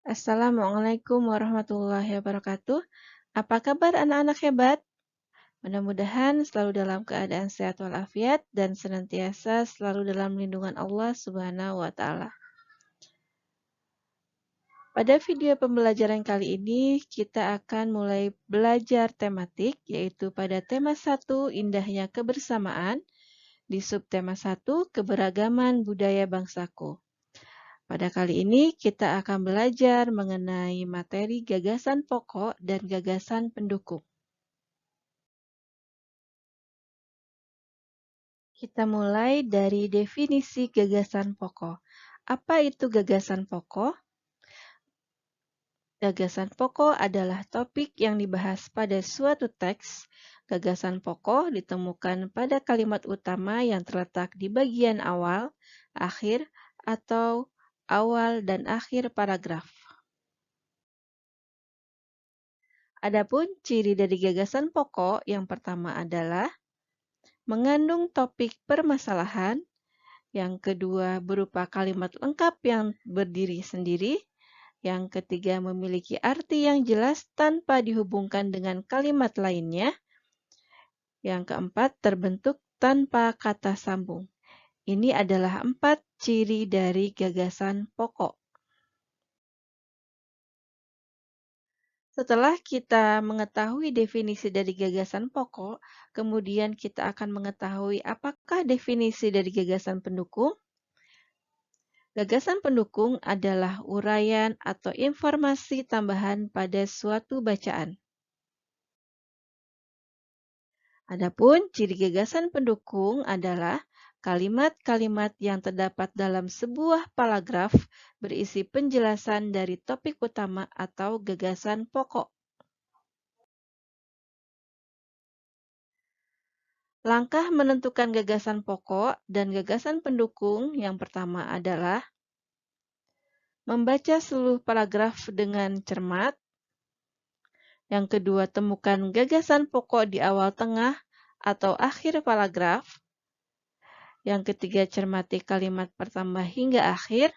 Assalamualaikum warahmatullahi wabarakatuh. Apa kabar anak-anak hebat? Mudah-mudahan selalu dalam keadaan sehat walafiat dan senantiasa selalu dalam lindungan Allah Subhanahu wa taala. Pada video pembelajaran kali ini kita akan mulai belajar tematik yaitu pada tema 1 indahnya kebersamaan, di subtema 1 keberagaman budaya bangsaku. Pada kali ini kita akan belajar mengenai materi gagasan pokok dan gagasan pendukung. Kita mulai dari definisi gagasan pokok. Apa itu gagasan pokok? Gagasan pokok adalah topik yang dibahas pada suatu teks. Gagasan pokok ditemukan pada kalimat utama yang terletak di bagian awal, akhir, atau awal dan akhir paragraf. Adapun ciri dari gagasan pokok yang pertama adalah mengandung topik permasalahan, yang kedua berupa kalimat lengkap yang berdiri sendiri, yang ketiga memiliki arti yang jelas tanpa dihubungkan dengan kalimat lainnya, yang keempat terbentuk tanpa kata sambung. Ini adalah 4 ciri dari gagasan pokok. Setelah kita mengetahui definisi dari gagasan pokok, kemudian kita akan mengetahui apakah definisi dari gagasan pendukung. Gagasan pendukung adalah uraian atau informasi tambahan pada suatu bacaan. Adapun ciri gagasan pendukung adalah kalimat-kalimat yang terdapat dalam sebuah paragraf berisi penjelasan dari topik utama atau gagasan pokok. Langkah menentukan gagasan pokok dan gagasan pendukung yang pertama adalah membaca seluruh paragraf dengan cermat. Yang kedua, temukan gagasan pokok di awal tengah atau akhir paragraf. Yang ketiga, cermati kalimat pertama hingga akhir.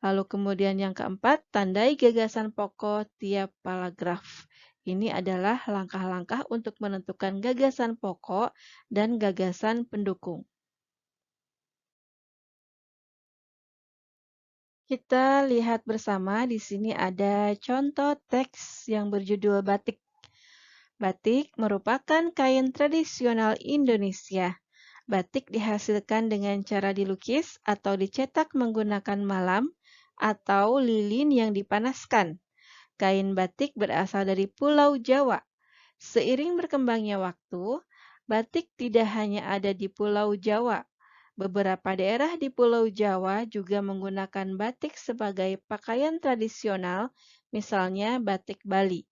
Lalu kemudian yang keempat, tandai gagasan pokok tiap paragraf. Ini adalah langkah-langkah untuk menentukan gagasan pokok dan gagasan pendukung. Kita lihat bersama di sini ada contoh teks yang berjudul batik. Batik merupakan kain tradisional Indonesia. Batik dihasilkan dengan cara dilukis atau dicetak menggunakan malam atau lilin yang dipanaskan. Kain batik berasal dari Pulau Jawa. Seiring berkembangnya waktu, batik tidak hanya ada di Pulau Jawa. Beberapa daerah di Pulau Jawa juga menggunakan batik sebagai pakaian tradisional, misalnya batik Bali.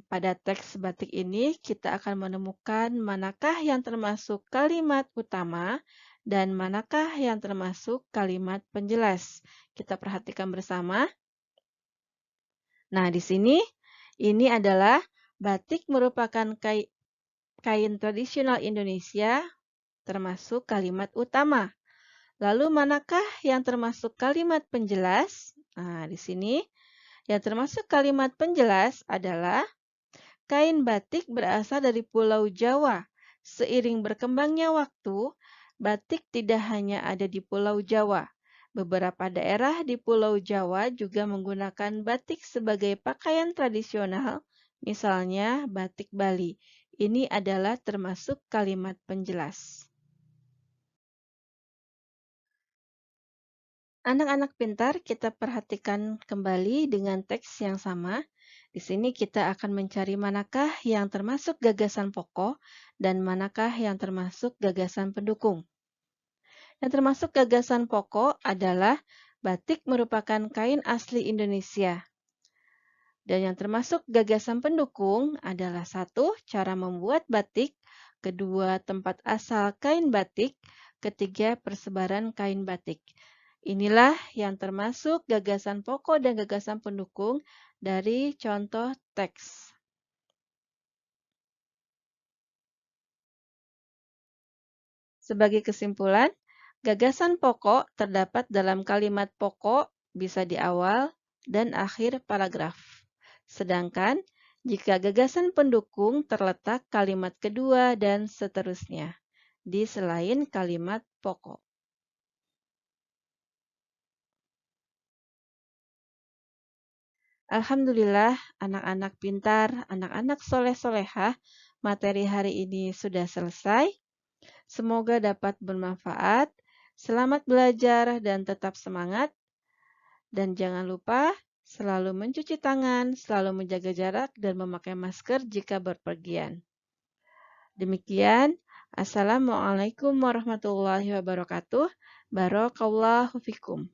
Pada teks batik ini, kita akan menemukan manakah yang termasuk kalimat utama dan manakah yang termasuk kalimat penjelas. Kita perhatikan bersama. Nah, di sini, ini adalah batik merupakan kain tradisional Indonesia, termasuk kalimat utama. Lalu, manakah yang termasuk kalimat penjelas? Nah, di sini, yang termasuk kalimat penjelas adalah kain batik berasal dari Pulau Jawa. Seiring berkembangnya waktu, batik tidak hanya ada di Pulau Jawa. Beberapa daerah di Pulau Jawa juga menggunakan batik sebagai pakaian tradisional, misalnya batik Bali. Ini adalah termasuk kalimat penjelas. Anak-anak pintar, kita perhatikan kembali dengan teks yang sama. Di sini kita akan mencari manakah yang termasuk gagasan pokok dan manakah yang termasuk gagasan pendukung. Yang termasuk gagasan pokok adalah batik merupakan kain asli Indonesia. Dan yang termasuk gagasan pendukung adalah satu, cara membuat batik, kedua, tempat asal kain batik, ketiga, persebaran kain batik. Inilah yang termasuk gagasan pokok dan gagasan pendukung dari contoh teks. Sebagai kesimpulan, gagasan pokok terdapat dalam kalimat pokok bisa di awal dan akhir paragraf. Sedangkan jika gagasan pendukung terletak kalimat kedua dan seterusnya di selain kalimat pokok. Alhamdulillah, anak-anak pintar, anak-anak soleh-solehah, materi hari ini sudah selesai. Semoga dapat bermanfaat. Selamat belajar dan tetap semangat. Dan jangan lupa selalu mencuci tangan, selalu menjaga jarak, dan memakai masker jika berpergian. Demikian, Assalamualaikum warahmatullahi wabarakatuh. Barakallahu fikum.